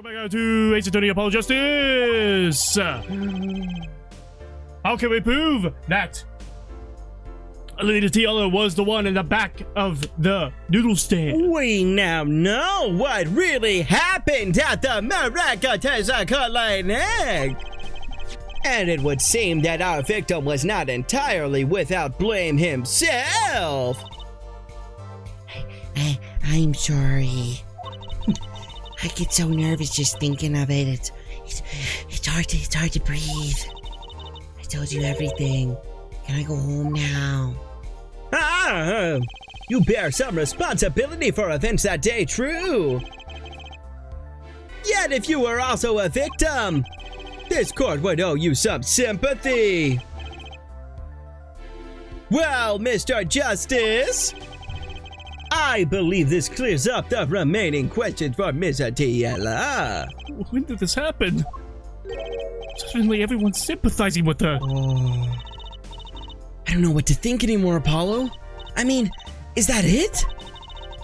Welcome back to Ace Attorney Apollo Justice! How can we prove that Lady Tiala was the one in the back of the noodle stand? We now know what really happened at the miraculous clinic. And it would seem that our victim was not entirely without blame himself. I'm sorry. I get so nervous just thinking of it. It's hard to breathe. I told you everything. Can I go home now? You bear some responsibility for events that day, true. Yet if you were also a victim, this court would owe you some sympathy. Well, Mr. Justice, I believe this clears up the remaining questions for Miss Tiela. When did this happen? Suddenly everyone's sympathizing with her. Oh. I don't know what to think anymore, Apollo. I mean, is that it?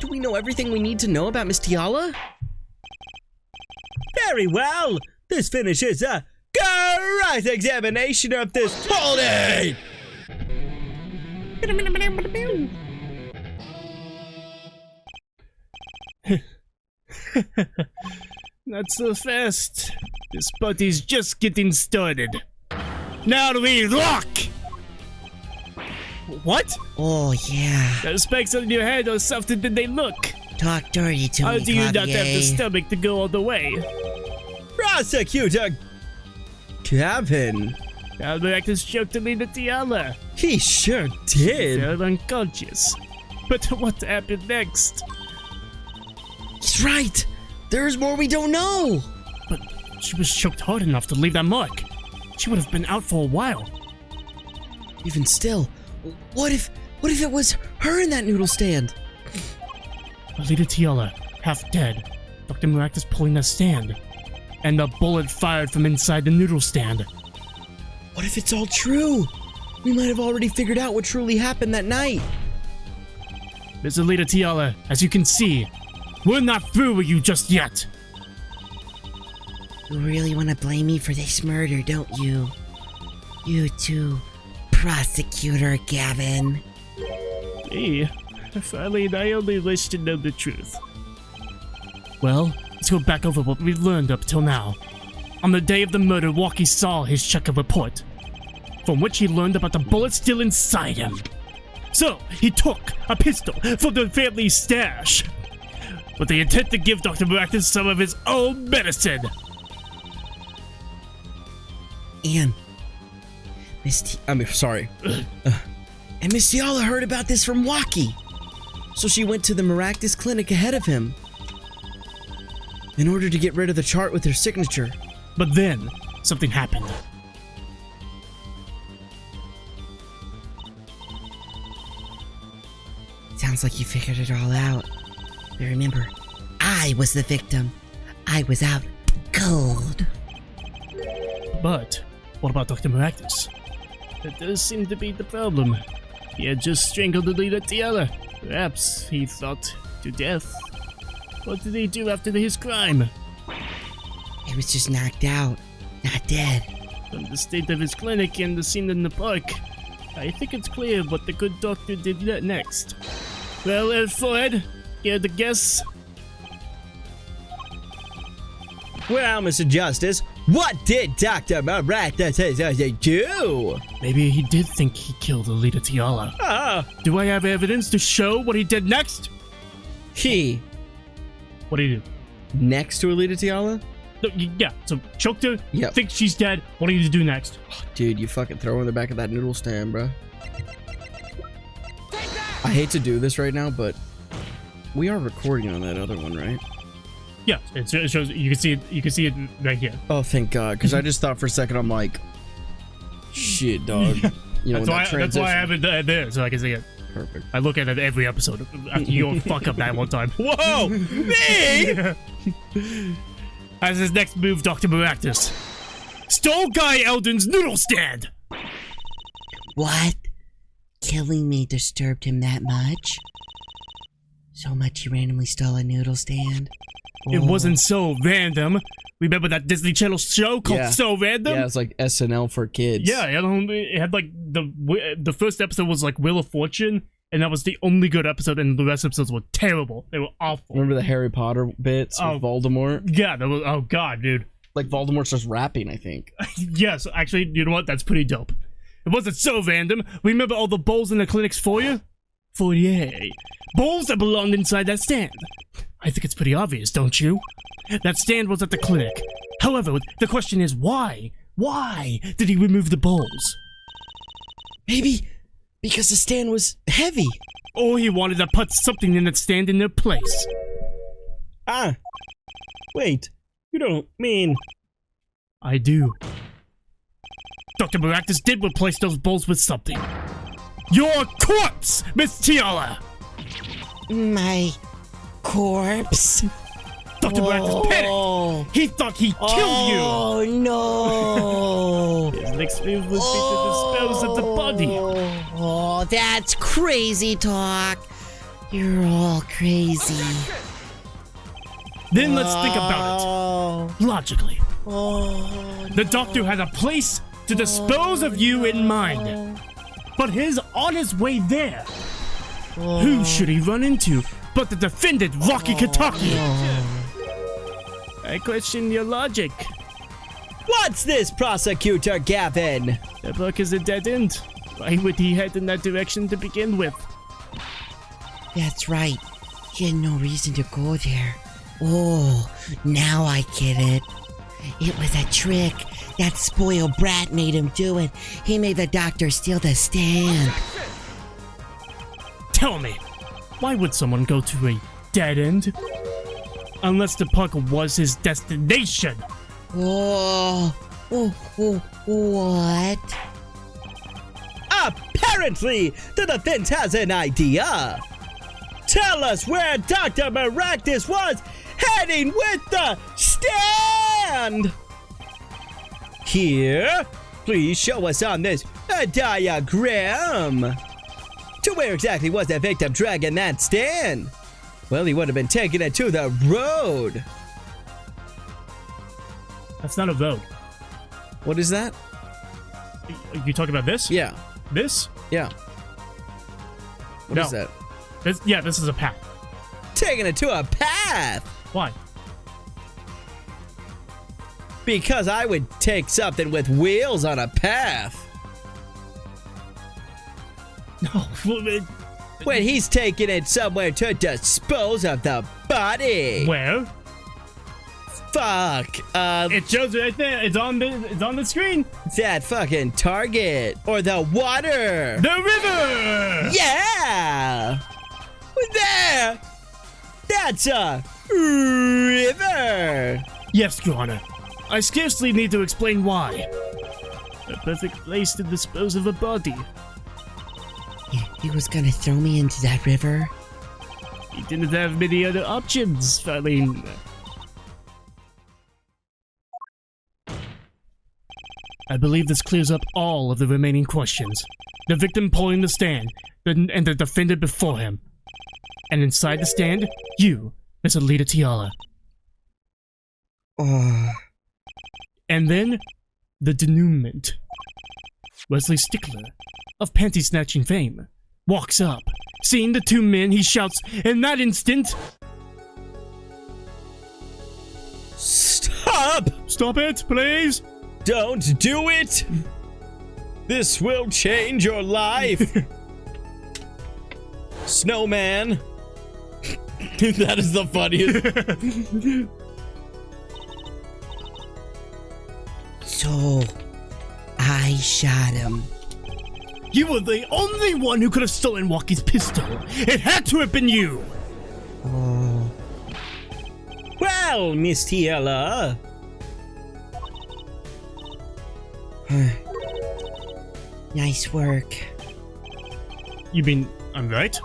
Do we know everything we need to know about Miss Tiala? Very well. This finishes a correct examination of this holding. Not so fast. This party's just getting started. Now we rock! What? Oh, yeah. The spikes on your head are softer than they look. Talk dirty to How me, do you not have the Clavier. stomach to go all the way? Prosecutor Kevin. Now the actors choked to Lady Tiala. He sure did. They're unconscious. But what happened next? He's right. There's more we don't know. But she was choked hard enough to leave that mark. She would have been out for a while. Even still, what if it was her in that noodle stand? Lady Tiala, half dead. Dr. Maractus pulling the stand. And a bullet fired from inside the noodle stand. What if it's all true? We might have already figured out what truly happened that night. Miss Lady Tiala, as you can see, we're not through with you just yet. You really want to blame me for this murder, don't you? You too, Prosecutor Gavin. Hey, finally, I only wish to know the truth. Well, let's go back over what we learned up till now. On the day of the murder, Walkie saw his check-up report, from which he learned about the bullet still inside him. So, he took a pistol from the family stash, with the intent to give Dr. Maractus some of his own medicine. And And Miss Tiala heard about this from Walkie. So she went to the Maractus clinic ahead of him in order to get rid of the chart with her signature. But then, something happened. sounds like you figured it all out. But remember, I was the victim. I was out cold. But what about Dr. Maractus? That does seem to be the problem. He had just strangled the Lady Tiala. Perhaps he thought to death. What did he do after his crime? He was just knocked out, not dead. From the state of his clinic and the scene in the park, I think it's clear what the good doctor did next. Well, Fred, care to guess? Well, Mr. Justice, what did Dr. Maractus do? Maybe he did think he killed the Lady Tiala. Do I have evidence to show what he did next? He What did he do? next to Alita Tiala? No, yeah, so choked her, Yep. thinks she's dead. What do you do next? Dude, you fucking throw her in the back of that noodle stand, bro. I hate to do this right now, but we are recording on that other one, right? Yeah, it shows. You can see it. You can see it right here. Oh, thank God, because I just thought for a second, I'm like, shit, dog. You know, That's why I have it there, so I can see it. Perfect. I look at it every episode after you fuck up that one time. Whoa, me? As his next move, Dr. Maractus stole Guy Eldon's noodle stand. What? Killing me disturbed him that much? So much he randomly stole a noodle stand? It wasn't so random. Remember that Disney Channel show called So Random? Yeah, it's like SNL for kids. Yeah, it had like the first episode was like Wheel of Fortune, and that was the only good episode, and the rest of episodes were terrible. They were awful. Remember the Harry Potter bits with Voldemort? Yeah, that was, oh god, dude. Like Voldemort's just rapping, I think. Yes, actually, you know what? That's pretty dope. It wasn't so random. Remember all the bowls in the clinic's foyer? Foyer. Bowls that belonged inside that stand. I think it's pretty obvious, don't you? That stand was at the clinic. However, the question is why? Why did he remove the bowls? Maybe because the stand was heavy. Or he wanted to put something in that stand in their place. Ah. Wait. You don't mean... I do. Dr. Maractus did replace those bowls with something. Your corpse, Miss Tiala! My corpse? Dr. Maractus panicked! He thought he killed you! Oh, no! His next move was to dispose of the body. Oh, that's crazy talk. You're all crazy. Then let's think about it. Logically. The doctor had a place to dispose of you in mind. But on his way there, who should he run into but the defendant, Rocky Kataki? I question your logic. What's this, Prosecutor Gavin? The book is a dead end. Why would he head in that direction to begin with? That's right. He had no reason to go there. Oh, now I get it. It was a trick. That spoiled brat made him do it. He made the doctor steal the stand. Tell me, why would someone go to a dead end? Unless the park was his destination. What? Apparently, the defense has an idea. Tell us where Dr. Maractus was heading with the stand! Here, please show us on this diagram. To where exactly was the victim dragging that stand? Well, he would have been taking it to the road. That's not a road. What is that? You talking about this? Yeah. This? Yeah. What is that? This is a path. Taking it to a path! Why? Because I would take something with wheels on a path. No. When he's taking it somewhere to dispose of the body. Where? Fuck. It shows right there. It's on the screen. That fucking Target. Or the water. The river! Yeah! There! That's a river! Yes, Your Honor. I scarcely need to explain why. A perfect place to dispose of a body. He was gonna throw me into that river? He didn't have many other options, Farlene. I believe this clears up all of the remaining questions. The victim pulling the stand, and the defendant before him. And inside the stand, you, Miss Alita Tiala. And then, the denouement. Wesley Stickler, of panty snatching fame, walks up. Seeing the two men, he shouts, in that instant... Stop! Stop it, please! Don't do it! This will change your life! Snowman! That is the funniest. So, I shot him. You were the only one who could have stolen Walkie's pistol. It had to have been you! Oh. Well, Miss Tiala. Nice work. You mean, I'm right?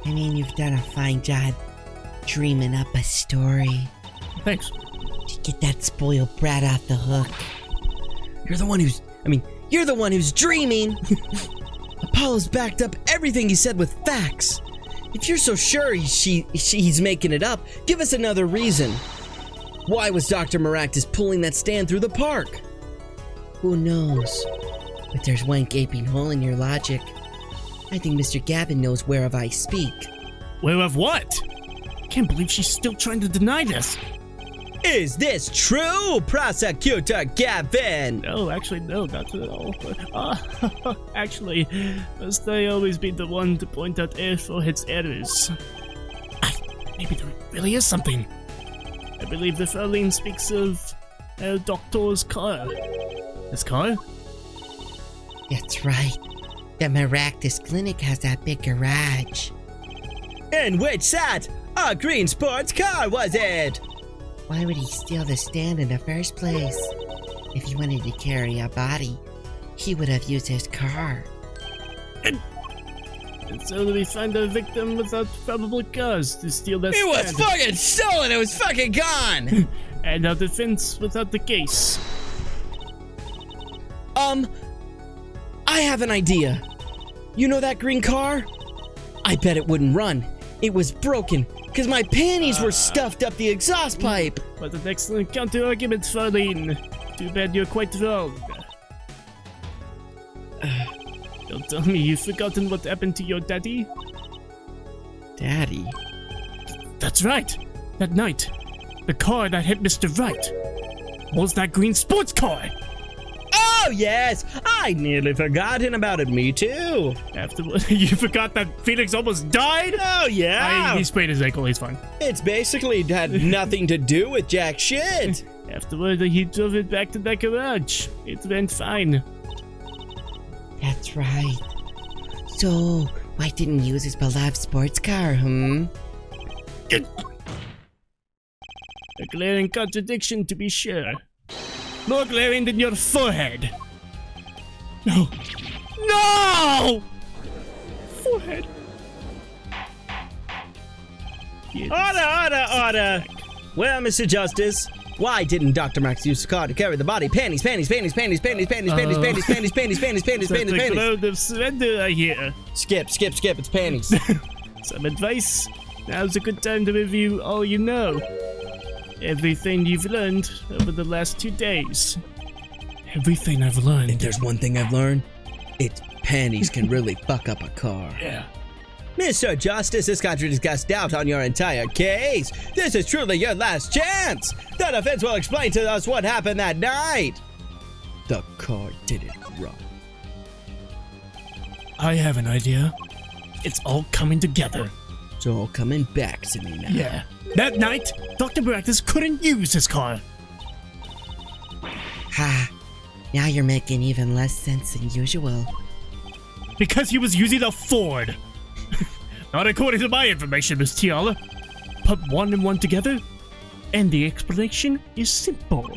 I mean, you've done a fine job dreaming up a story. Thanks. To get that spoiled brat off the hook. You're the one who's dreaming. Apollo's backed up everything he said with facts. If you're so sure he's making it up, give us another reason. Why was Dr. Maractus pulling that stand through the park? Who knows? But there's one gaping hole in your logic. I think Mr. Gavin knows whereof I speak. Whereof what? Can't believe she's still trying to deny this. Is this true, Prosecutor Gavin? No, actually, no, not at all. Actually, must I always be the one to point out Airforehead's errors? Maybe there really is something. I believe the Farlene speaks of a doctor's car. This car? That's right. The Maractus Clinic has that big garage. In which sat a green sports car, was it? Why would he steal the stand in the first place? If he wanted to carry a body, he would have used his car. And so we find a victim without probable cause to steal that It was stand. fucking stolen! It was fucking gone! And our defense without the case. I have an idea. You know that green car? I bet it wouldn't run. It was broken, because my panties were stuffed up the exhaust pipe. What an excellent counter-argument, Farlene. Too bad you're quite wrong. Don't tell me you've forgotten what happened to your daddy? Daddy? That's right. That night, the car that hit Mr. Wright was that green sports car. Oh, yes! I'd nearly forgotten about it. Me too. Afterward, you forgot that Felix almost died? Oh, yeah! He sprained his ankle, he's fine. It's basically had nothing to do with jack shit. Afterward, he drove it back to that garage. It went fine. That's right. So, why didn't he use his beloved sports car, hmm? A glaring contradiction, to be sure. More glaring than your forehead. No. No! Forehead. Order! Well, Mr. Justice, why didn't Dr. Max use the car to carry the body? Panties. That's the cloud of surrender, I hear. Skip, it's panties. Some advice? Now's a good time to review all you know. Everything you've learned over the last 2 days. Everything I've learned. If there's one thing I've learned, it's panties can really fuck up a car. Yeah. Mr. Justice, this contradicts cast doubt on your entire case. This is truly your last chance. The defense will explain to us what happened that night. The car didn't run. I have an idea. It's all coming together. It's all coming back to me now. Yeah. That night, Dr. Baracus couldn't use his car. Ha! Now you're making even less sense than usual. Because he was using a Ford. Not according to my information, Miss Tiala. Put one and one together, and the explanation is simple.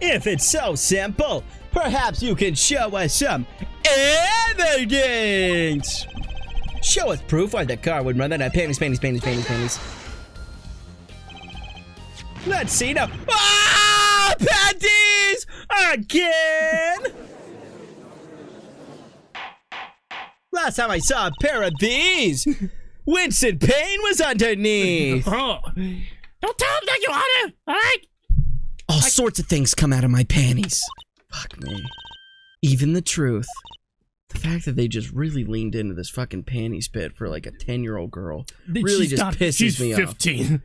If it's so simple, perhaps you can show us some evidence. Show us proof why the car would run that at panties. Let's see now. Ah! Panties! Again! Last time I saw a pair of these, Winston Payne was underneath. Oh, don't tell him that, Your Honor, alright? All sorts of things come out of my panties. Fuck me. Even the truth. The fact that they just really leaned into this fucking panties bit for like a 10-year-old girl really just pisses me off. She's 15.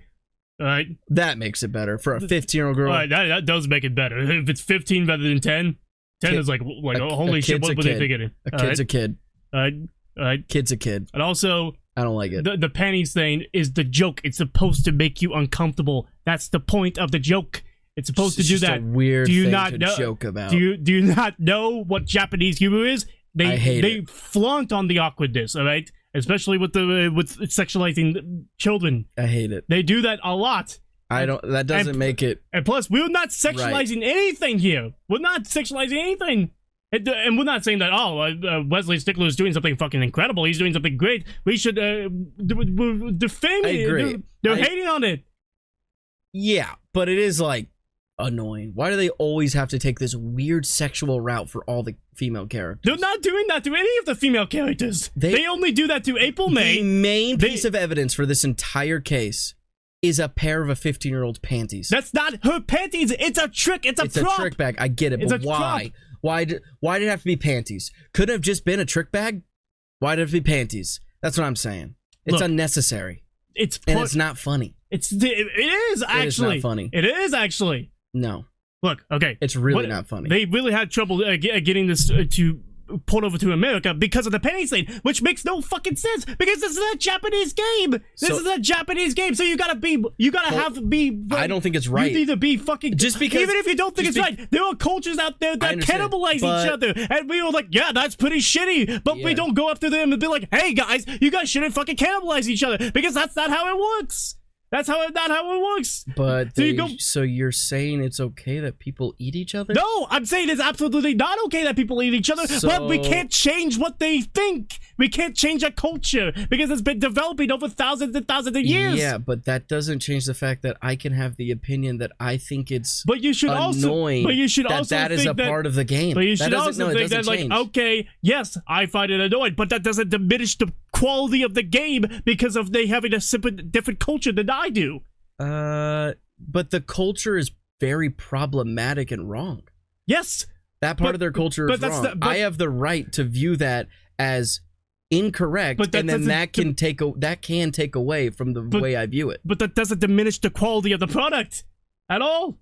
Alright? That makes it better for a 15-year-old girl. Alright, that does make it better. If it's 15 rather than 10, 10 is like holy shit, what were they thinking? A kid's a kid. Alright. Kid's a kid. And also, I don't like it. The panties thing is the joke. It's supposed to make you uncomfortable. That's the point of the joke. It's supposed to do that. It's a weird thing to joke about. Do you not know what Japanese humor is? I hate they it. flaunt on the awkwardness, all right? Especially with sexualizing children. I hate it. They do that a lot. That doesn't make it. And plus, we're not sexualizing anything here. We're not sexualizing anything. And we're not saying that, Wesley Stickler is doing something fucking incredible. He's doing something great. We should defame I it. agree. They're hating on it. Yeah, but it is like annoying. Why do they always have to take this weird sexual route for all the female characters? They're not doing that to any of the female characters. They only do that to April May. The main piece of evidence for this entire case is a pair of a 15-year-old's panties. That's not her panties. It's a trick. It's a prop. It's a trick bag. I get it, but why? Why did it have to be panties? Couldn't have just been a trick bag? Why did it have to be panties? That's what I'm saying. It's unnecessary. And it's not funny. It is actually. It is not funny. It is actually. No. Look, okay. It's really not funny. They really had trouble getting this to port over to America because of the panties thing, which makes no fucking sense because this is a Japanese game. This is a Japanese game, so you gotta be. I don't think it's right. You need to be fucking. Just because, even if you don't think it's right, there are cultures out there that cannibalize each other, and we were like, yeah, that's pretty shitty. But we don't go after them and be like, hey guys, you guys shouldn't fucking cannibalize each other because that's not how it works. That's not how it works. But so you're saying it's okay that people eat each other? No, I'm saying it's absolutely not okay that people eat each other. But we can't change what they think. We can't change a culture because it's been developing over thousands and thousands of years. Yeah, but that doesn't change the fact that I can have the opinion that I think it's annoying. But you should also that is a part of the game. But you should also think that, like, okay, yes, I find it annoying, but that doesn't diminish the quality of the game because of they having a different culture than I do. But the culture is very problematic and wrong. Yes, that part of their culture is wrong. I have the right to view that as incorrect, and then that can take away from the way I view it. But that doesn't diminish the quality of the product at all.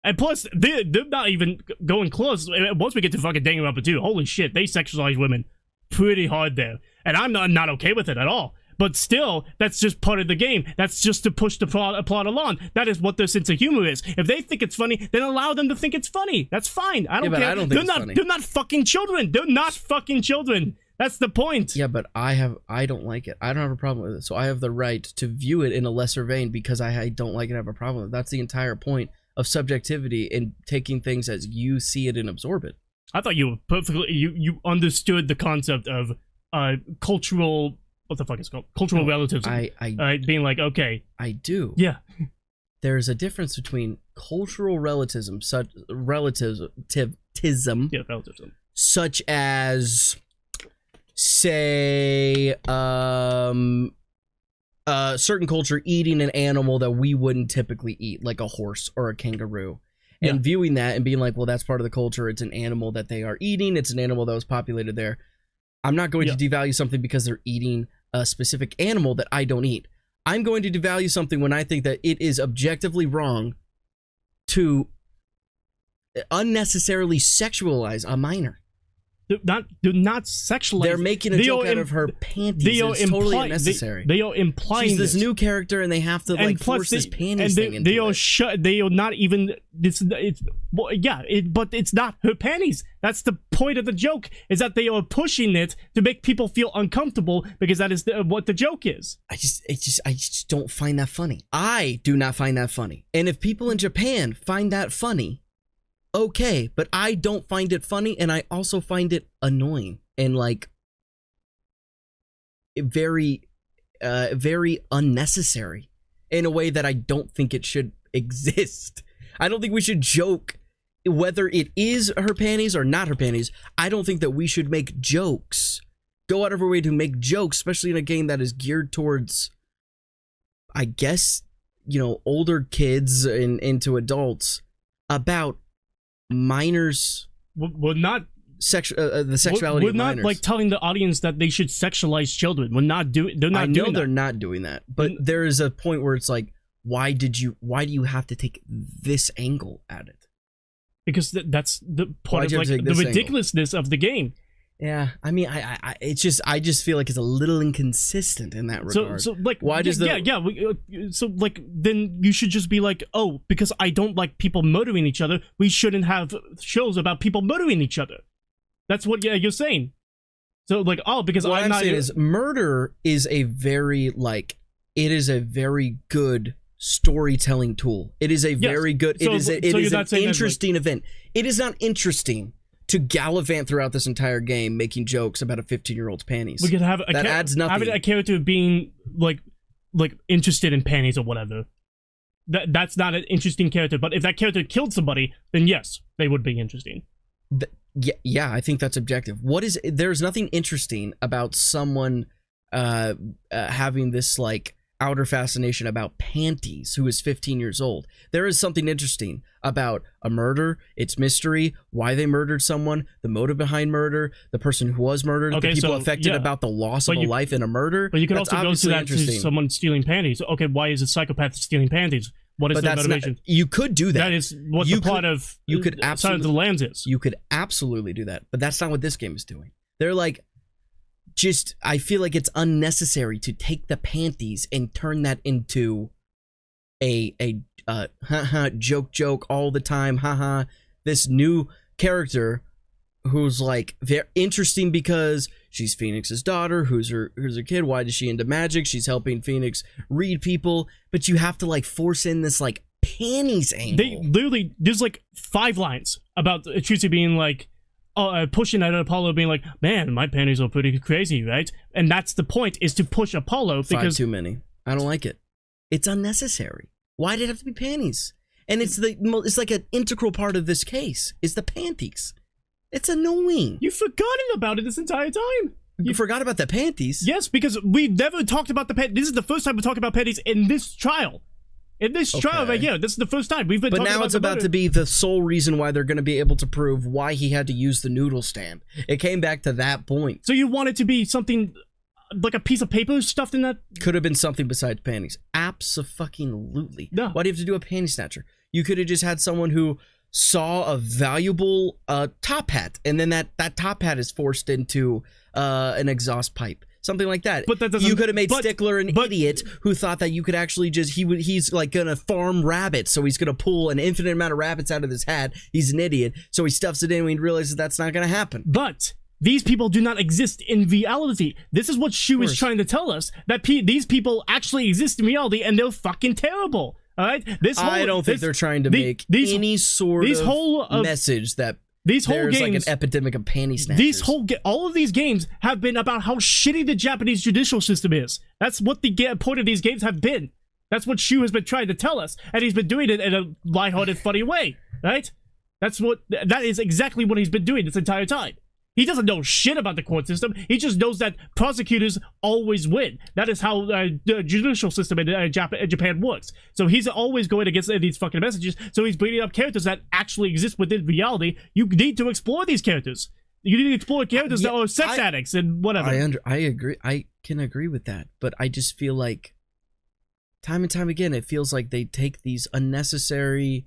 And plus, they're not even going close. Once we get to fucking Danganronpa 2, holy shit, they sexualize women pretty hard there. And I'm not okay with it at all. But still, that's just part of the game. That's just to push the plot along. That is what their sense of humor is. If they think it's funny, then allow them to think it's funny. That's fine. I don't care. I don't think it's funny. They're not fucking children. They're not fucking children. That's the point. Yeah, but I don't like it. I don't have a problem with it. So I have the right to view it in a lesser vein because I don't like it and have a problem with it. That's the entire point of subjectivity and taking things as you see it and absorb it. I thought you were perfectly... You understood the concept of cultural... What the fuck is it called? Cultural relativism. Being like, okay. I do. Yeah. There's a difference between cultural relativism, relativism, such as, say, a certain culture eating an animal that we wouldn't typically eat, like a horse or a kangaroo. And viewing that and being like, well, that's part of the culture. It's an animal that they are eating. It's an animal that was populated there. I'm not going to devalue something because they're eating a specific animal that I don't eat. I'm going to devalue something when I think that it is objectively wrong to unnecessarily sexualize a minor. They're not sexualizing. They're making a joke out of her panties. It's totally unnecessary. They are implying she's this new character, and they have to like force this panties thing into it. They are not even. But it's not her panties. That's the point of the joke. Is that they are pushing it to make people feel uncomfortable because that is what the joke is. I just don't find that funny. I do not find that funny. And if people in Japan find that funny, okay, but I don't find it funny, and I also find it annoying and like very unnecessary in a way that I don't think it should exist. I don't think we should joke whether it is her panties or not her panties. I don't think that we should make jokes, go out of our way to make jokes, especially in a game that is geared towards, I guess, older kids and into adults, about minors. We're not the sexuality we're of not minors. like telling the audience that they should sexualize children. They're not doing they're that. not doing that, but there is a point where it's like, why do you have to take this angle at it? Because that's the part of like the ridiculousness of the game. Yeah, I mean, I just feel like it's a little inconsistent in that regard. So like, why does so like, then you should just be like, oh, because I don't like people murdering each other, we shouldn't have shows about people murdering each other. That's what you're saying. So like, oh, because what I'm saying is murder is a very good storytelling tool. It is a very good. It is an interesting event. It is not interesting to gallivant throughout this entire game making jokes about a 15-year-old's panties. We could have adds nothing. Having a character being like interested in panties or whatever. that's not an interesting character. But if that character killed somebody, then yes, they would be interesting. Yeah, I think that's objective. There's nothing interesting about someone having this like outer fascination about panties who is 15 years old. There is something interesting about a murder, its mystery, why they murdered someone, the motive behind murder, the person who was murdered, the people affected about the loss of a life in a murder. But you can also go to that to someone stealing panties. Okay, why is a psychopath stealing panties? What is the motivation? You could do that. That is what the plot of Silence of the Lambs is. You could absolutely do that, but that's not what this game is doing. They're like, I feel like it's unnecessary to take the panties and turn that into a joke all the time, haha. This new character who's like very interesting because she's Phoenix's daughter, who's her kid. Why is she into magic? She's helping Phoenix read people, but you have to like force in this like panties angle. They literally, there's like 5 lines about Trucy being like, pushing at Apollo, being like, man, my panties are pretty crazy, right? And that's the point, is to push Apollo because 5 too many. I don't like it. It's unnecessary. Why did it have to be panties? And it's like an integral part of this case is the panties. It's annoying. You've forgotten about it this entire time. You forgot about the panties? Yes, because we never talked about the panties. This is the first time we're talking about panties in this trial. In this trial right here, this is the first time we've been talking about. But now it's about to be the sole reason why they're going to be able to prove why he had to use the noodle stand. It came back to that point. So you want it to be something like a piece of paper stuffed in that? Could have been something besides panties. Abso-fucking-lutely. No. Why do you have to do a panty snatcher? You could have just had someone who saw a valuable top hat, and then that top hat is forced into an exhaust pipe. Something like that. But that doesn't. You could have made Stickler an idiot who thought that you could actually he's like gonna farm rabbits, so he's gonna pull an infinite amount of rabbits out of his hat. He's an idiot, so he stuffs it in and he realizes that's not gonna happen. But these people do not exist in reality. This is what Shu is trying to tell us, that these people actually exist in reality, and they're fucking terrible. All right. I don't think they're trying to make any sort of message that. There's games, like an epidemic of panty snatchers. All of these games have been about how shitty the Japanese judicial system is. That's what the point of these games have been. That's what Shu has been trying to tell us, and he's been doing it in a lighthearted, funny way, right? That is exactly what he's been doing this entire time. He doesn't know shit about the court system. He just knows that prosecutors always win. That is how the judicial system in Japan works. So he's always going against these fucking messages. So he's bringing up characters that actually exist within reality. You need to explore these characters. You need to explore characters that are sex addicts and whatever. I agree. I can agree with that. But I just feel like time and time again, it feels like they take these unnecessary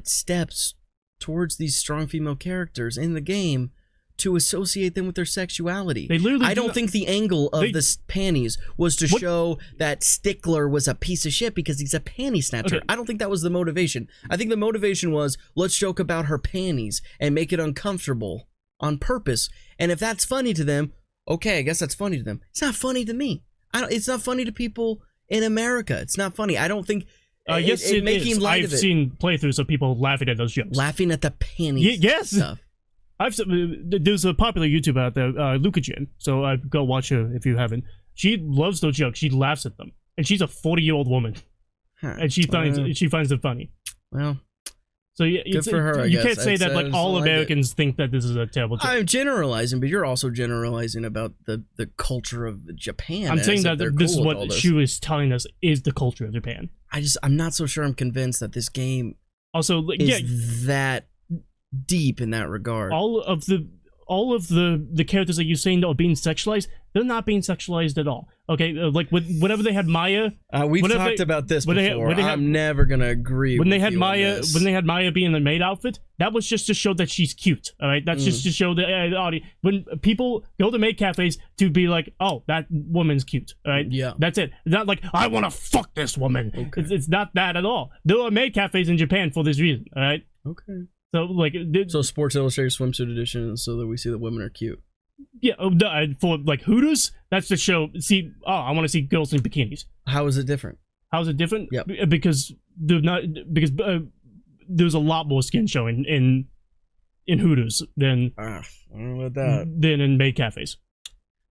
steps towards these strong female characters in the game to associate them with their sexuality. I don't think the angle of the panties was to show that Stickler was a piece of shit because he's a panty snatcher. I don't think that was the motivation. I think the motivation was, let's joke about her panties and make it uncomfortable on purpose. And if that's funny to them, okay, I guess that's funny to them. It's not funny to me. It's not funny to people in America. It's not funny. I don't think... yes, it is. I've seen playthroughs of people laughing at those jokes. Laughing at the panties stuff. There's a popular YouTuber out there, Lucajin, so go watch her if you haven't. She loves those jokes. She laughs at them, and she's a 40-year-old woman, and she finds it funny. Well, so good for her. You can't say that like all Americans think that this is a terrible joke. I'm generalizing, but you're also generalizing about the culture of Japan. I'm saying that this is what Shu is telling us is the culture of Japan. I'm not so sure I'm convinced that this game also is that deep in that regard. All of the characters that you're saying that are being sexualized, they're not being sexualized at all. Okay, like whenever they had Maya, we've talked about this before. I'm never gonna agree. When they had Maya being the maid outfit, that was just to show that she's cute. All right, that's just to show the audience. When people go to maid cafes to be like, oh, that woman's cute. All right, yeah, that's it. It's not like I want to fuck this woman. Okay. It's not that at all. There are maid cafes in Japan for this reason. All right. Okay. So Sports Illustrated swimsuit edition, so that we see that women are cute. Yeah, for like Hooters, that's to show. I want to see girls in bikinis. How is it different? How is it different? Yeah, because there's a lot more skin showing in Hooters than I don't know about that. Than in maid cafes.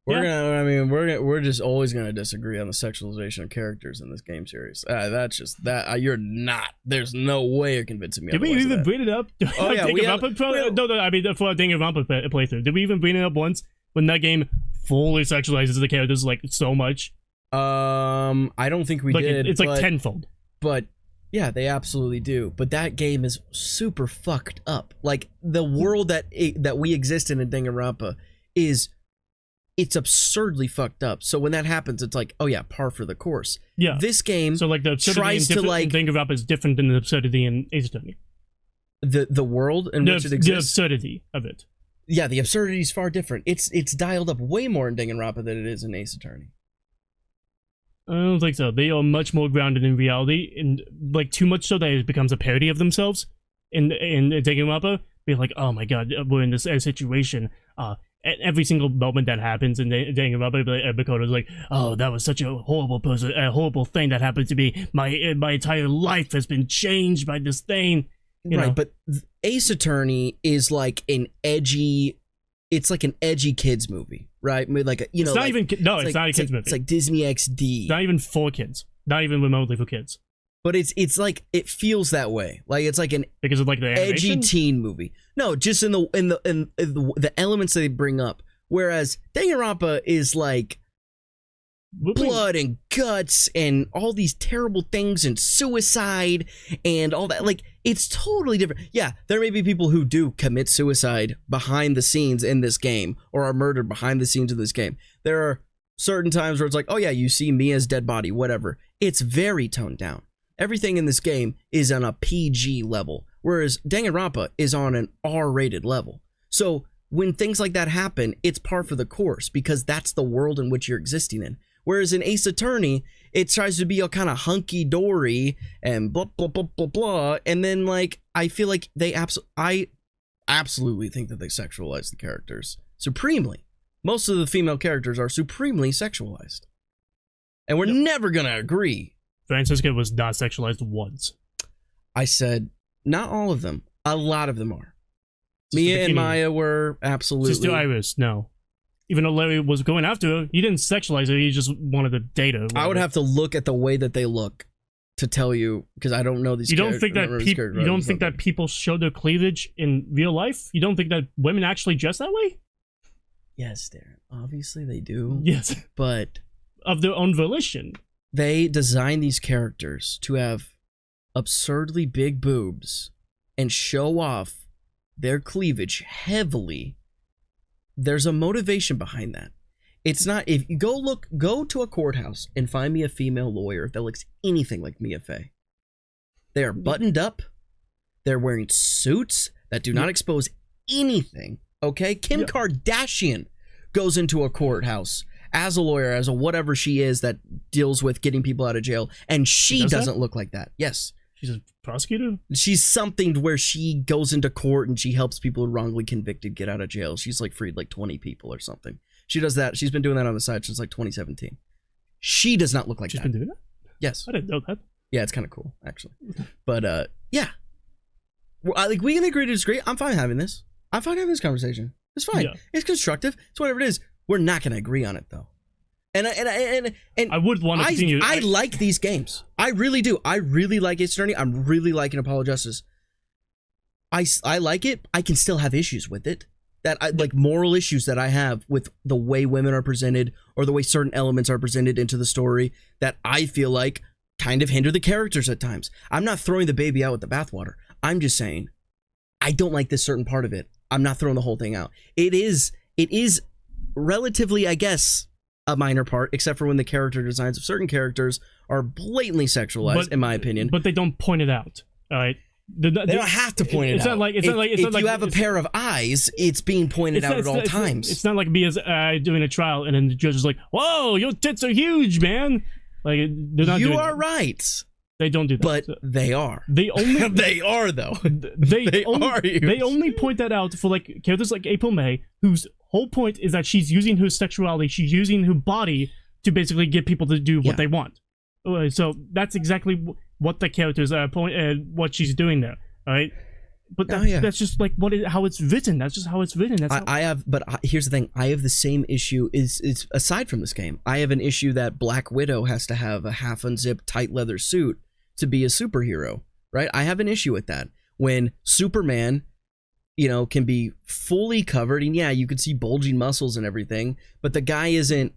We're just always gonna disagree on the sexualization of characters in this game series. That's just that you're not. There's no way you're convincing me. Did we even bring it up? Oh yeah, no. I mean, for a Danganronpa playthrough, did we even bring it up once when that game fully sexualizes the characters like so much? I don't think we did. It's like tenfold. But yeah, they absolutely do. But that game is super fucked up. Like the world that we exist in Danganronpa it's absurdly fucked up. So when that happens, it's like, oh yeah, par for the course. Yeah. This game so like the absurdity tries to like Danganronpa is different than the absurdity in Ace Attorney. The world in which it exists. The absurdity of it. Yeah, the absurdity is far different. It's dialed up way more in Danganronpa than it is in Ace Attorney. I don't think so. They are much more grounded in reality, and like too much so that it becomes a parody of themselves. In Danganronpa, be like, oh my god, we're in this situation. At every single moment that happens in Danganronpa, Makoto's like, oh, that was such a horrible horrible thing that happened to me. My entire life has been changed by this thing. You know? But Ace Attorney is like an edgy. It's like an edgy kids movie, right? Like it's not even a kids movie. It's like Disney XD. It's not even for kids. Not even remotely for kids. But it's like it feels that way. Like it's like an because of like the edgy animation? teen movie. No, just in the elements that they bring up. Whereas Danganronpa is like blood and guts and all these terrible things and suicide and all that. Like it's totally different. Yeah, there may be people who do commit suicide behind the scenes in this game or are murdered behind the scenes of this game. There are certain times where it's like, oh yeah, you see Mia's dead body, whatever. It's very toned down. Everything in this game is on a PG level, whereas Danganronpa is on an R-rated level. So when things like that happen, it's par for the course because that's the world in which you're existing in. Whereas in Ace Attorney, it tries to be all kind of hunky-dory and blah, blah, blah, blah, blah. And then, like, I feel like I absolutely think that they sexualize the characters supremely. Most of the female characters are supremely sexualized. And we're never going to agree. Francisca was not sexualized once. I said, not all of them. A lot of them are. Mia and Maya were absolutely. Sister Iris, no. Even though Larry was going after her, he didn't sexualize her. He just wanted to date her. I would have to look at the way that they look to tell you because I don't know these. You don't think that people show their cleavage in real life? You don't think that women actually dress that way? Yes, Darren. Obviously they do. Yes, but of their own volition. They design these characters to have absurdly big boobs and show off their cleavage heavily. There's a motivation behind that. It's not if you go to a courthouse and find me a female lawyer that looks anything like Mia Fey. They are buttoned up. They're wearing suits that do not expose anything. Okay, Kim Kardashian goes into a courthouse as a lawyer, as a whatever she is that deals with getting people out of jail, and she doesn't look like that. Yes. She's a prosecutor? She's something where she goes into court and she helps people wrongly convicted get out of jail. She's like freed like 20 people or something. She does that. She's been doing that on the side since like 2017. She does not look like that. She's been doing that? Yes. I didn't know that. Yeah, it's kind of cool, actually. But, yeah. Like, we can agree to disagree. I'm fine having this. I'm fine having this conversation. It's fine. Yeah. It's constructive. It's whatever it is. We're not going to agree on it, though. And I would want to continue. I like these games. I really do. I really like Ace Attorney. I'm really liking Apollo Justice. I like it. I can still have issues with it. Like moral issues that I have with the way women are presented or the way certain elements are presented into the story that I feel like kind of hinder the characters at times. I'm not throwing the baby out with the bathwater. I'm just saying I don't like this certain part of it. I'm not throwing the whole thing out. It is relatively, I guess, a minor part, except for when the character designs of certain characters are blatantly sexualized, in my opinion. But they don't point it out. All right. They don't have to point it out. If you have a pair of eyes, it's being pointed out at all times. It's not like me as doing a trial and then the judge is like, "Whoa, your tits are huge, man!" Like they're not. You are right. They don't do that. But they are. They only. They are though. They are huge. They only point that out for like characters like April May, whose whole point is that she's using her sexuality, she's using her body to basically get people to do what they want. So that's exactly what the characters what she's doing there. All right, but Oh, yeah. that's just like how it's written. That's just how it's written. That's Here's the thing. I have the same issue. Is aside from this game, I have an issue that Black Widow has to have a half unzipped, tight leather suit to be a superhero, right? I have an issue with that. When Superman, can be fully covered, and yeah, you can see bulging muscles and everything, but the guy isn't,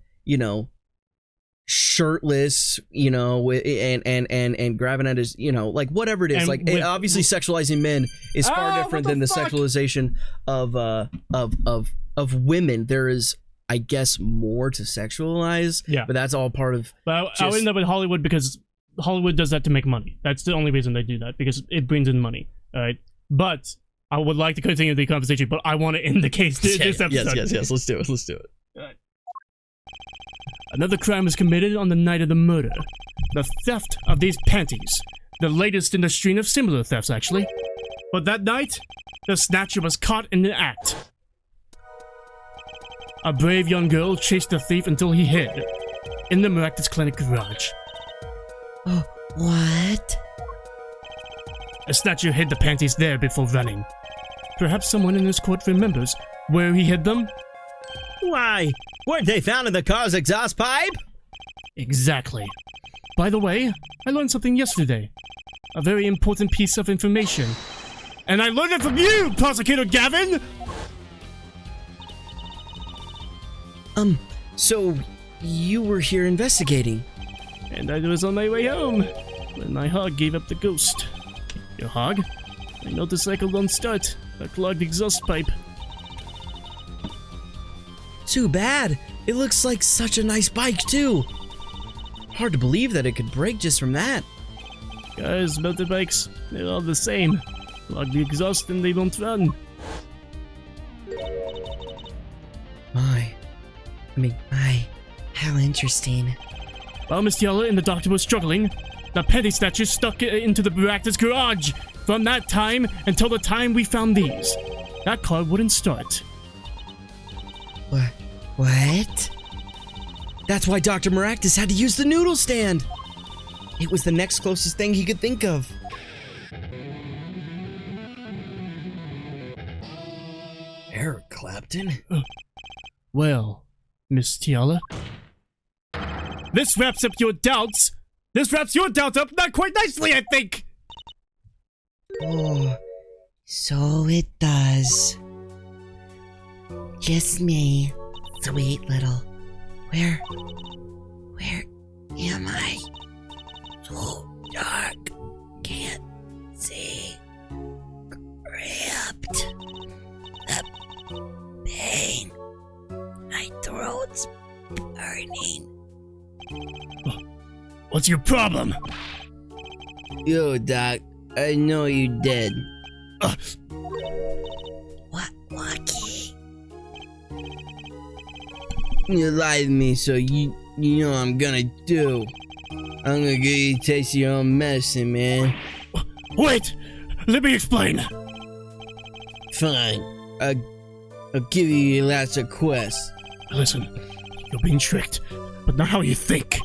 shirtless, and grabbing at his, like whatever it is, obviously sexualizing men is far different than the sexualization of women. There is, I guess, more to sexualize. Yeah, but that's all part of. But I'll end up with Hollywood because Hollywood does that to make money. That's the only reason they do that, because it brings in money. All right, but I would like to continue the conversation, but I want to end the case this episode. Yes. Let's do it. All right. Another crime was committed on the night of the murder. The theft of these panties. The latest in a string of similar thefts, actually. But that night, the snatcher was caught in the act. A brave young girl chased the thief until he hid in the Miraculous Clinic garage. Oh, what? The snatcher hid the panties there before running. Perhaps someone in this court remembers where he hid them? Why? Weren't they found in the car's exhaust pipe? Exactly. By the way, I learned something yesterday. A very important piece of information. And I learned it from you, Prosecutor Gavin! So you were here investigating? And I was on my way home when my hog gave up the ghost. Your hog? My motorcycle don't start. A clogged exhaust pipe. Too bad. It looks like such a nice bike, too. Hard to believe that it could break just from that. Guys, motorbikes, they're all the same. Clog the exhaust and they don't run. How interesting. While Miss Yella and the doctor were struggling, the panty snatcher stuck it into the Baractus garage. From that time until the time we found these, that car wouldn't start. What? That's why Dr. Maractus had to use the noodle stand. It was the next closest thing he could think of. Eric Clapton? Well, Miss Tiala, this wraps up your doubts. This wraps your doubts up not quite nicely, I think. Oh, so it does. Just me, sweet little. Where am I? So dark, can't see. Gripped. The pain. My throat's burning. What's your problem? Yo, Doc, I know you dead. What, Lucky? You lied to me, so you know what I'm gonna do. I'm gonna get you to taste your own medicine, man. Wait! Let me explain. Fine. I'll give you your last request. Listen, you're being tricked, but not how you think.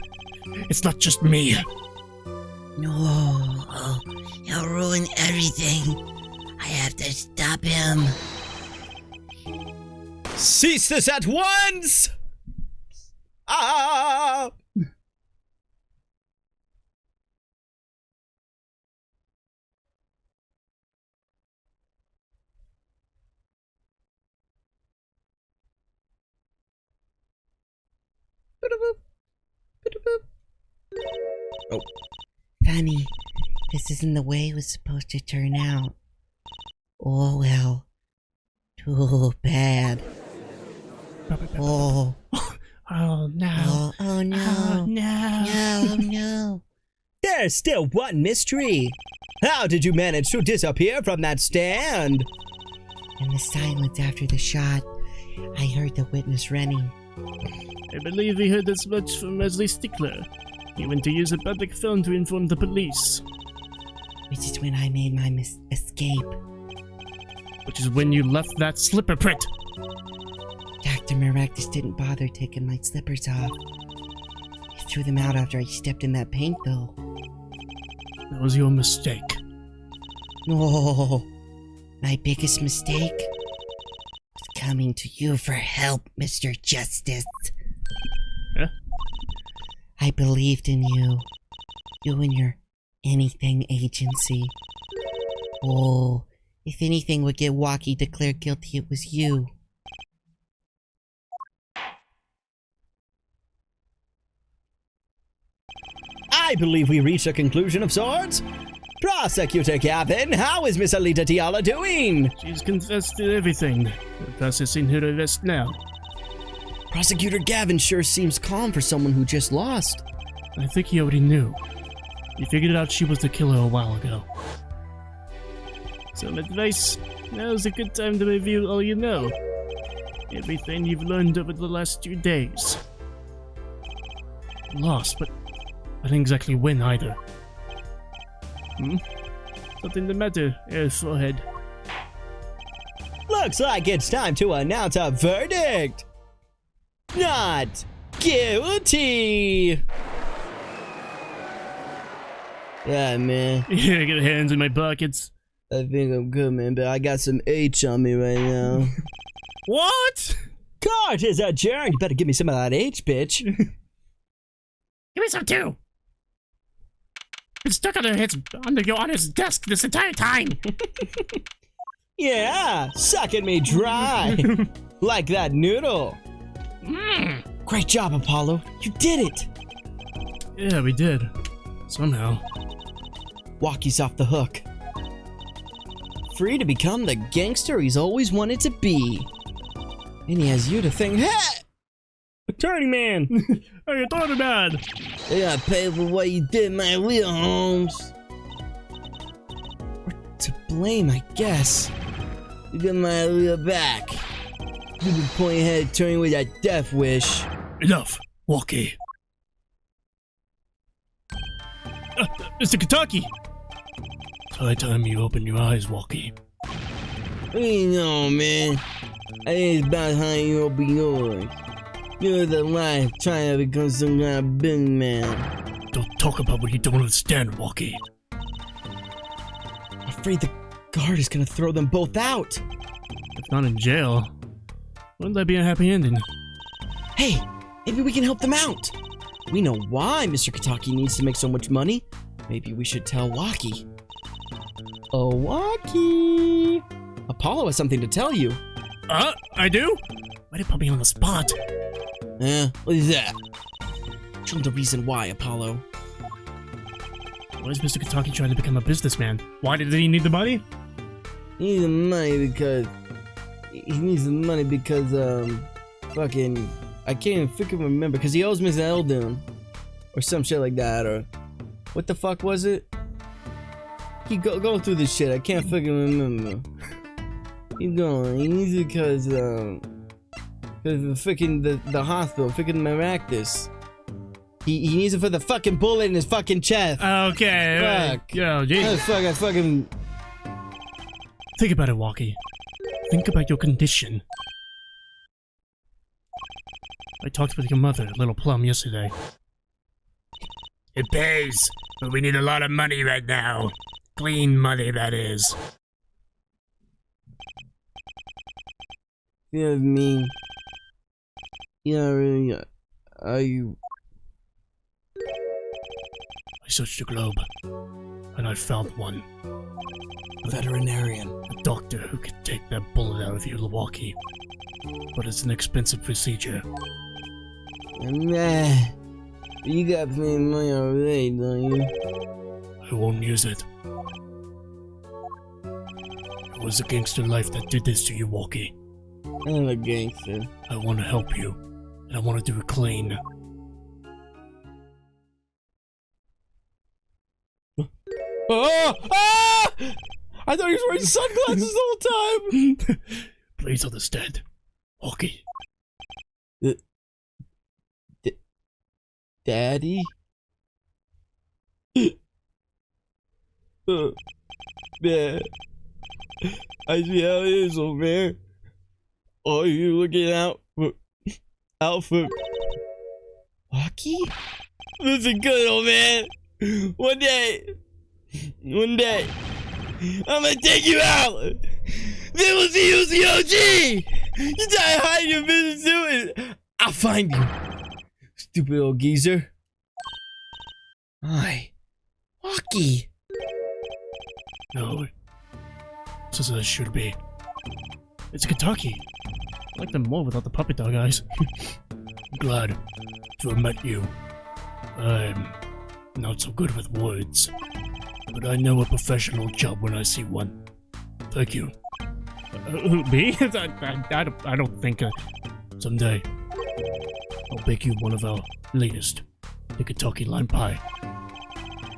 It's not just me. No, he'll ruin everything. I have to stop him. Cease this at once! Ah! Oh. Funny, this isn't the way it was supposed to turn out. Oh well. Too bad. Oh. Oh no. Oh no. Oh no. No, no. There's still one mystery. How did you manage to disappear from that stand? In the silence after the shot, I heard the witness running. I believe we heard as much from Leslie Stickler. He went to use a public phone to inform the police. Which is when I made my escape. Which is when you left that slipper print. Dr. Maractus didn't bother taking my slippers off. He threw them out after I stepped in that paint, though. That was your mistake. No. My biggest mistake was coming to you for help, Mr. Justice. Huh? I believed in you. You and your anything agency. Oh, if anything would get Walkie declared guilty, it was you. I believe we reached a conclusion of sorts. Prosecutor Gavin, how is Miss Alita Tiala doing? She's confessed to everything. We're processing her arrest now. Prosecutor Gavin sure seems calm for someone who just lost. I think he already knew. He figured out she was the killer a while ago. Some advice. Now's a good time to review all you know. Everything you've learned over the last 2 days. Lost, but I didn't exactly win either. Something the matter, forehead. Looks like it's time to announce a verdict. Not guilty. Yeah, man. Yeah, I got hands in my pockets. I think I'm good, man, but I got some H on me right now. What? Court is adjourned. You better give me some of that H, bitch. Give me some too. It's stuck under your honor's desk this entire time. Yeah, sucking me dry. Like that noodle. Great job, Apollo. You did it. Yeah, we did. Somehow. Walkie's off the hook. Free to become the gangster he's always wanted to be. And he has you to thank. Hey! Attorney man! How you thought about? I got paid for what you did, my Leo Holmes. We're to blame, I guess. You get my Leo back. You've been pointing head attorney with that death wish. Enough, Walkie. Mr. Kentucky! It's high time you open your eyes, Walkie. You know, man. I think it's about time you open yours. You're the life trying to become some kind of big man. Don't talk about what you don't understand, Walkie. I'm afraid the guard is gonna throw them both out. If not in jail, wouldn't that be a happy ending? Hey, maybe we can help them out. We know why Mr. Kataki needs to make so much money. Maybe we should tell Walkie. Oh, Walkie! Apollo has something to tell you. I do? Why did you put me on the spot? What is that? Show him the reason why, Apollo. Why is Mr. Kentucky trying to become a businessman? Why did he need the money? He needs the money because... fucking... I can't even freaking remember, because he owes Miss Eldon. Or some shit like that, or... What the fuck was it? Keep go through this shit, I can't fucking remember. Keep going, he needs it because the freaking, the hospital, freaking Maractus. He needs it for the fucking bullet in his fucking chest. Okay. Fuck. Yo, geez. Fuck, I fucking... Think about it, Walkie. Think about your condition. I talked with your mother, Little Plum, yesterday. It pays, but we need a lot of money right now. Clean money, that is. You know what I mean? You know, really, I searched the globe, and I found one. a veterinarian. A doctor who could take that bullet out of you, Milwaukee. But it's an expensive procedure. Nah, you got plenty of money already, don't you? I won't use it. It was a gangster life that did this to you, Walkie. I'm a gangster. I want to help you, and I want to do it clean. Oh! Ah! I thought he was wearing sunglasses the whole time! Please understand, Walkie. Daddy? Man. I see how it is over there. Oh, you looking out for Walkie? Listen good, old man. One day, I'm gonna take you out. They will see you, COG! You die hiding your business doing. I'll find you. Stupid old geezer. Hi. Walkie. No. This is as it should be. It's Kentucky. I like them more without the puppet dog eyes. I'm glad to have met you. I'm not so good with words, but I know a professional job when I see one. Thank you. Who, me? I don't think someday I'll bake you one of our latest, the Kentucky lime pie.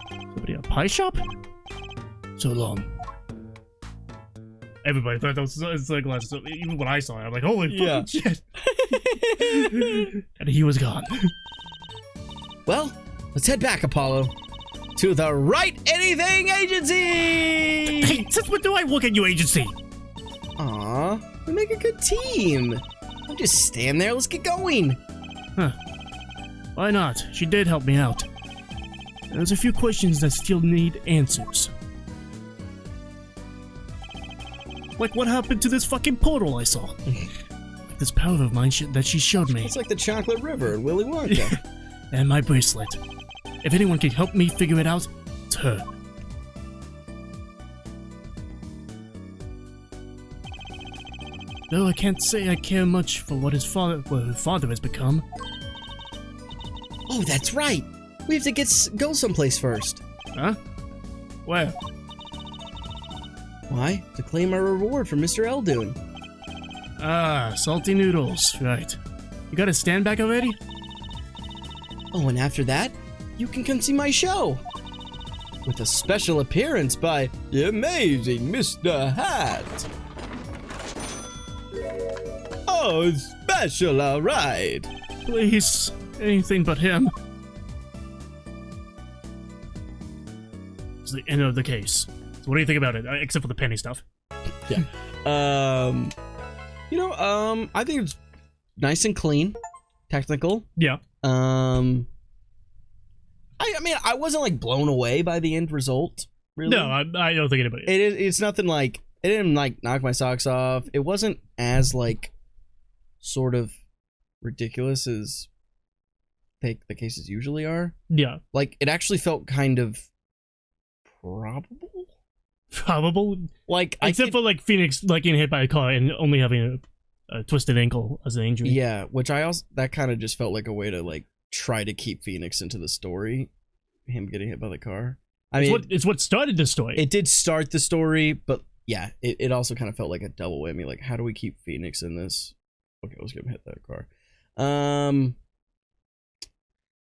Somebody at a pie shop? So long. Everybody thought that was sunglasses. So even when I saw it, I'm like, holy fucking shit. And he was gone. Well, let's head back, Apollo, to the Right Anything Agency! Hey, since when do I work at your agency? Aw, we make a good team. Don't just stand there, let's get going. Huh. Why not? She did help me out. There's a few questions that still need answers. Like what happened to this fucking portal I saw? Like this powder of mine that she showed me. It's like the chocolate river in Willy Wonka. And my bracelet. If anyone can help me figure it out, it's her. Though I can't say I care much for what her father has become. Oh, that's right. We have to go someplace first. Huh? Where? Why? To claim our reward from Mr. Eldoon. Ah, salty noodles. Right. You got a stand back already? Oh, and after that, you can come see my show. With a special appearance by the amazing Mr. Hat. Oh, special, alright. Please. Anything but him. It's the end of the case. So what do you think about it? Except for the penny stuff. Yeah. I think it's nice and clean. Technical. Yeah. I mean, I wasn't like blown away by the end result. Really. No, I don't think anybody. It's nothing like it didn't like knock my socks off. It wasn't as like sort of ridiculous as the cases usually are. Yeah. Like it actually felt kind of probable. Probable. Like except for like Phoenix like getting hit by a car and only having a twisted ankle as an injury. Yeah, which that kind of just felt like a way to like try to keep Phoenix into the story. Him getting hit by the car. It's what started the story. It did start the story, but yeah, it also kind of felt like a double whammy. Like, how do we keep Phoenix in this? Okay, let's get him hit that car.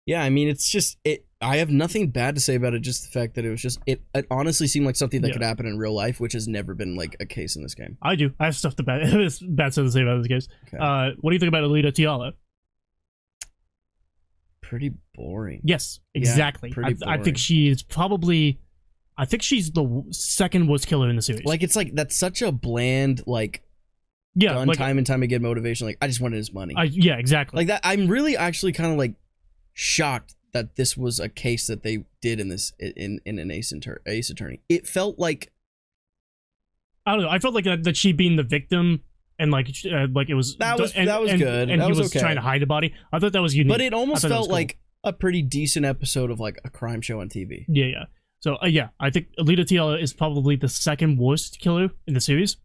Yeah, I mean, it's just I have nothing bad to say about it. Just the fact that it honestly seemed like something that could happen in real life, which has never been like a case in this game. I do. I have stuff to bad stuff to say about this case. Okay. What do you think about Alita Tiala? Pretty boring. Yes, exactly. Yeah, I think she's the second worst killer in the series. Like, it's like that's such a bland done like, time and time again motivation. Like, I just wanted his money. Yeah, exactly. Like that. I'm really actually kind of like shocked that this was a case that they did in an Ace Attorney. It felt like, I don't know. I felt like that she being the victim and like it was that was good. And that he was okay. trying to hide the body. I thought that was unique. But it almost felt cool. like a pretty decent episode of like a crime show on TV. Yeah. So I think Alita Tiala is probably the second worst killer in the series.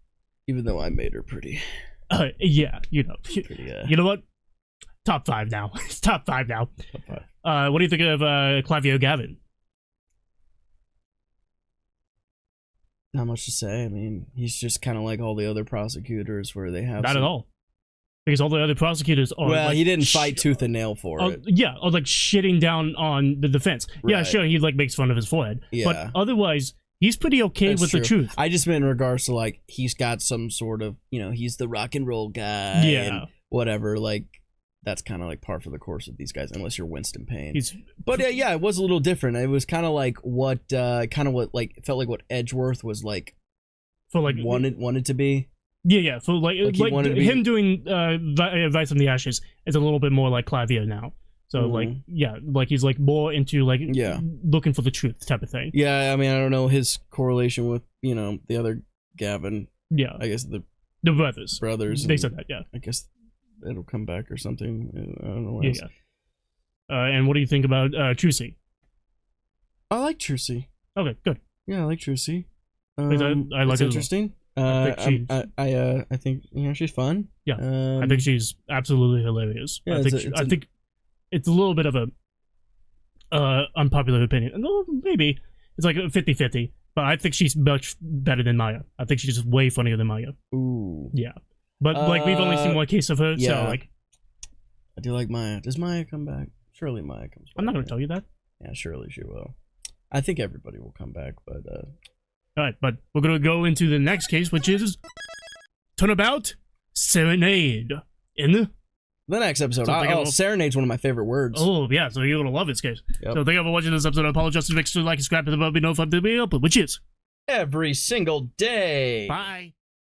Even though I made her pretty. Yeah, Pretty, you know what? Top 5 now. It's top 5 now. Top 5. What do you think of Clavio Gavin? Not much to say. I mean, he's just kind of like all the other prosecutors where they have not at all. Because all the other prosecutors are well, he didn't fight tooth and nail for it. Yeah, or like shitting down on the defense. Right. Yeah, sure, he like makes fun of his forehead. Yeah. But otherwise, he's pretty okay with the truth. I just meant in regards to like he's got some sort of, he's the rock and roll guy. Yeah. And whatever, like that's kind of like par for the course of these guys, unless you're Winston Payne. But yeah, it was a little different. It was kind of like what it felt like what Edgeworth was like, for like wanted to be. Yeah. So like him doing Vice from the Ashes is a little bit more like Clavio now. So like he's like more into like looking for the truth type of thing. Yeah, I mean I don't know his correlation with the other Gavin. Yeah, I guess the the brothers. brothers. They and said that. Yeah. I guess it'll come back or something. I don't know what Yeah. else. And what do you think about Trucy? I like Trucy. Okay, good. Yeah, I like Trucy. I like it's it as well. interesting. I think she's fun. Yeah, I think she's absolutely hilarious. Yeah, I think it's a little bit of a unpopular opinion. Maybe it's like 50-50, but I think she's much better than Maya. I think she's just way funnier than Maya. Ooh. Yeah, but like we've only seen one case of her, yeah. so like I do like Maya. Does Maya come back? Surely Maya comes back. I'm not gonna tell you that. Yeah, surely she will. I think everybody will come back, but All right, but we're gonna go into the next case, which is Turnabout Serenade in the next episode. Serenade's one of my favorite words. Oh, yeah, so you're going to love this case. Yep. So thank you for watching this episode. I apologize to make sure to like and subscribe to the above. Be notified to be up, which is every single day. bye.